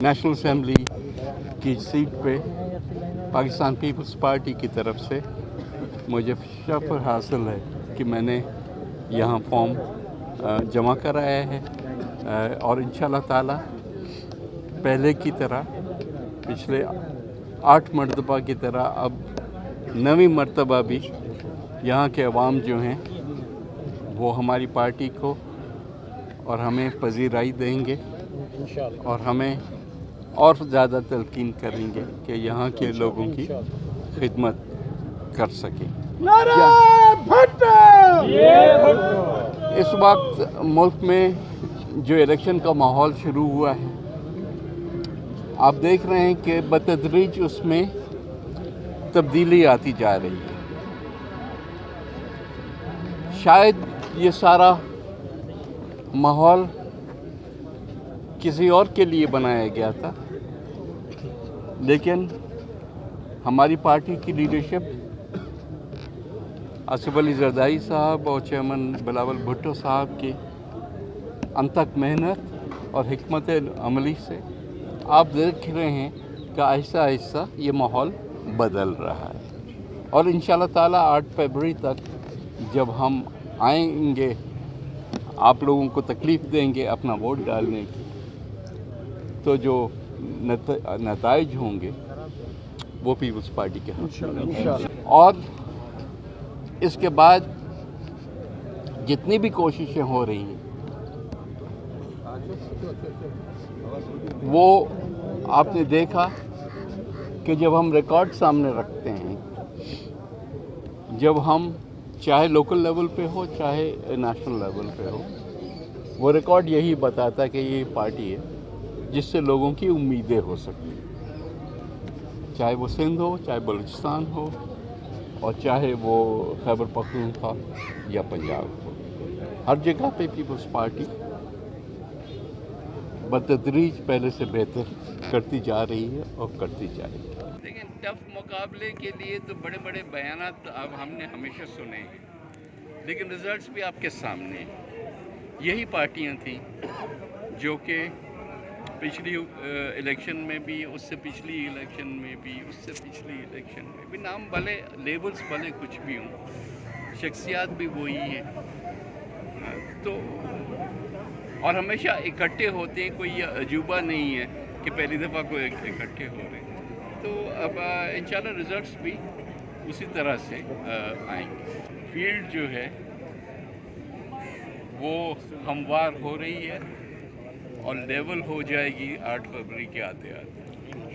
National assembly کی set پہ Pakistan Peoples party کی طرف سے مجھے شرف حاصل ہے کہ میں نے یہاں فارم جمع کرایا ہے اور انشاءاللہ تعالی پہلے کی طرح پچھلے 8 مرتبہ کی طرح اب 9ویں مرتبہ بھی یہاں کے عوام جو ہیں وہ ہماری پارٹی کو اور ہمیں پذیرائی دیں گے اور ہمیں اور زیادہ تلقین کریں گے کہ یہاں کے لوگوں کی خدمت کر سکیں۔ اس وقت ملک میں جو الیکشن کا ماحول شروع ہوا ہے آپ دیکھ رہے ہیں کہ بتدریج اس میں تبدیلی آتی جا رہی ہے۔ شاید یہ سارا ماحول کسی اور کے لیے بنایا گیا تھا، لیکن ہماری پارٹی کی لیڈرشپ آصف علی زرداری صاحب اور چیئرمین بلاول بھٹو صاحب کی انتھک محنت اور حکمت عملی سے آپ دیکھ رہے ہیں کہ آہستہ آہستہ یہ ماحول بدل رہا ہے اور انشاءاللہ تعالیٰ 8 فروری تک جب ہم آئیں گے آپ لوگوں کو تکلیف دیں گے اپنا ووٹ ڈالنے کی تو جو نتائج ہوں گے وہ پیپلز پارٹی کے حق اور اس کے بعد جتنی بھی کوششیں ہو رہی ہیں وہ آپ نے دیکھا کہ جب ہم ریکارڈ سامنے رکھتے ہیں، جب ہم چاہے لوکل لیول پہ ہو چاہے نیشنل لیول پہ ہو، وہ ریکارڈ یہی بتاتا ہے کہ یہ پارٹی ہے جس سے لوگوں کی امیدیں ہو سکتی ہیں، چاہے وہ سندھ ہو، چاہے بلوچستان ہو اور چاہے وہ خیبر پختونخوا یا پنجاب ہو، ہر جگہ پہ پیپلز پارٹی بتدریج پہلے سے بہتر کرتی جا رہی ہے اور کرتی جائے گی۔ لیکن ٹف مقابلے کے لیے تو بڑے بڑے بیانات اب ہم نے ہمیشہ سنے ہیں، لیکن ریزلٹس بھی آپ کے سامنے ہیں۔ یہی پارٹیاں تھیں جو کہ پچھلی الیکشن میں بھی، اس سے پچھلی الیکشن میں بھی، اس سے پچھلی الیکشن میں بھی، نام بھلے لیبلز بھلے کچھ بھی ہوں، شخصیات بھی وہی ہیں تو اور ہمیشہ اکٹھے ہوتے ہیں، کوئی عجوبہ نہیں ہے کہ پہلی دفعہ کوئی اکٹھے ہو رہے ہیں۔ تو اب انشاءاللہ ریزلٹس بھی اسی طرح سے آئیں گے۔ فیلڈ جو ہے وہ ہموار ہو رہی ہے اور لیول ہو جائے گی 8 فروری کے آتے آتے۔